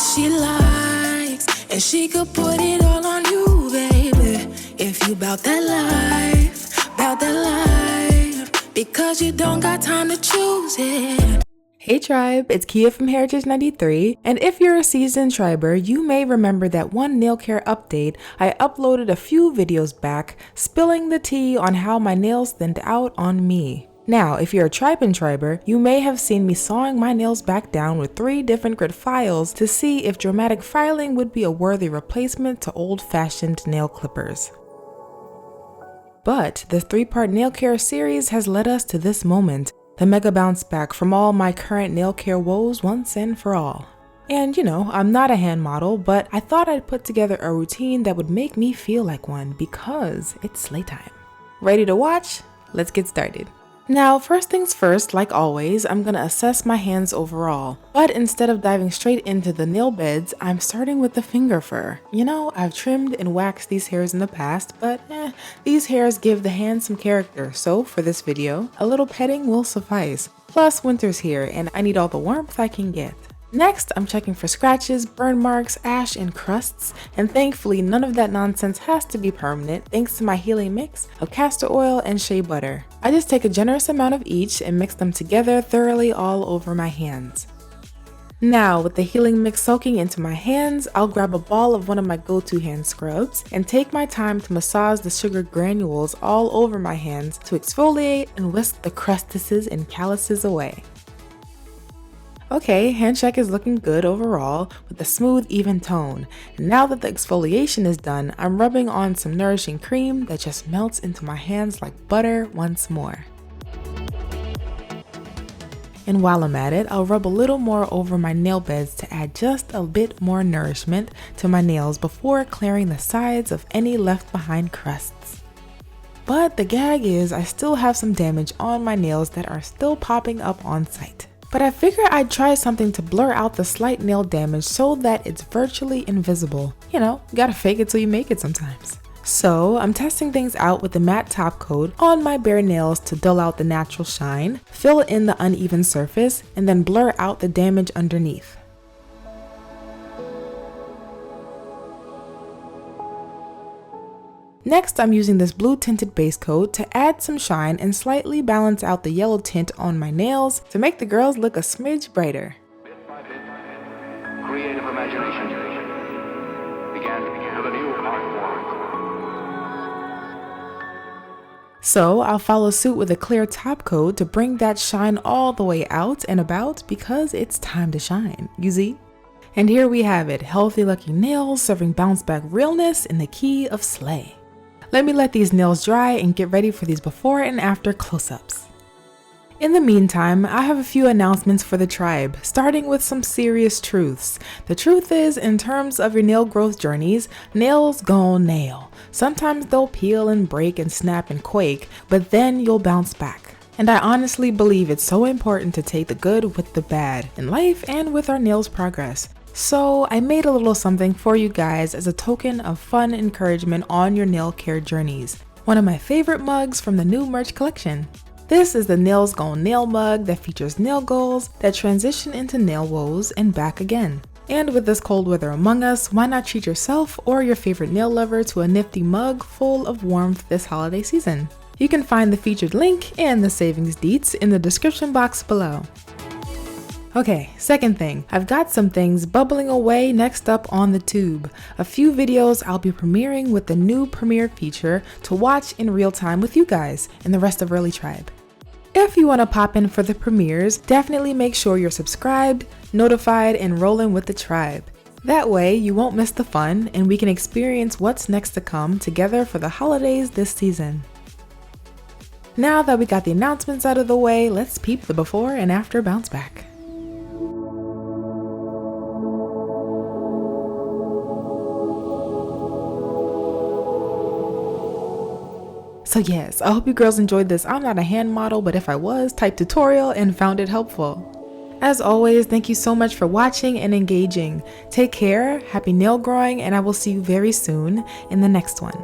she likes, and she could put it all on you, baby. If you bout that life, because you don't got time to choose it. Hey tribe, it's Kia from Heritage 93, and if you're a seasoned triber, you may remember that one nail care update I uploaded a few videos back, spilling the tea on how my nails thinned out on me. Now, if you're a triber, you may have seen me sawing my nails back down with 3 different grit files to see if dramatic filing would be a worthy replacement to old-fashioned nail clippers. But the 3-part nail care series has led us to this moment, the mega bounce back from all my current nail care woes once and for all. And you know, I'm not a hand model, but I thought I'd put together a routine that would make me feel like one because it's slay time. Ready to watch? Let's get started. Now, first things first, like always, I'm gonna assess my hands overall. But instead of diving straight into the nail beds, I'm starting with the finger fur. You know, I've trimmed and waxed these hairs in the past, but these hairs give the hand some character. So for this video, a little petting will suffice. Plus, winter's here and I need all the warmth I can get. Next, I'm checking for scratches, burn marks, ash, and crusts, and thankfully none of that nonsense has to be permanent thanks to my healing mix of castor oil and shea butter. I just take a generous amount of each and mix them together thoroughly all over my hands. Now, with the healing mix soaking into my hands, I'll grab a ball of one of my go-to hand scrubs and take my time to massage the sugar granules all over my hands to exfoliate and whisk the crustuses and calluses away. Okay, hand check is looking good overall with a smooth, even tone. And now that the exfoliation is done, I'm rubbing on some nourishing cream that just melts into my hands like butter once more. And while I'm at it, I'll rub a little more over my nail beds to add just a bit more nourishment to my nails before clearing the sides of any left behind crusts. But the gag is I still have some damage on my nails that are still popping up on site. But I figured I'd try something to blur out the slight nail damage so that it's virtually invisible. You know, you gotta fake it till you make it sometimes. So I'm testing things out with the matte top coat on my bare nails to dull out the natural shine, fill in the uneven surface, and then blur out the damage underneath. Next, I'm using this blue tinted base coat to add some shine and slightly balance out the yellow tint on my nails to make the girls look a smidge brighter. Bit by bit, creative imagination began with a new art form. So I'll follow suit with a clear top coat to bring that shine all the way out and about because it's time to shine, you see? And here we have it, healthy looking nails serving bounce back realness in the key of slay. Let me let these nails dry and get ready for these before and after close-ups. In the meantime, I have a few announcements for the tribe, starting with some serious truths. The truth is, in terms of your nail growth journeys, nails gon' nail. Sometimes they'll peel and break and snap and quake, but then you'll bounce back. And I honestly believe it's so important to take the good with the bad in life and with our nails' progress. So I made a little something for you guys as a token of fun encouragement on your nail care journeys. One of my favorite mugs from the new merch collection. This is the Nails Gon' Nail mug that features nail goals that transition into nail woes and back again. And with this cold weather among us, why not treat yourself or your favorite nail lover to a nifty mug full of warmth this holiday season? You can find the featured link and the savings deets in the description box below. Okay, second thing, I've got some things bubbling away next up on the tube. A few videos I'll be premiering with the new premiere feature to watch in real time with you guys and the rest of Early Tribe. If you want to pop in for the premieres, definitely make sure you're subscribed, notified, and rolling with the tribe. That way you won't miss the fun and we can experience what's next to come together for the holidays this season. Now that we got the announcements out of the way, let's peep the before and after bounce back. So yes, I hope you girls enjoyed this I'm not a hand model, but if I was, type tutorial and found it helpful. As always, thank you so much for watching and engaging. Take care, happy nail growing, and I will see you very soon in the next one.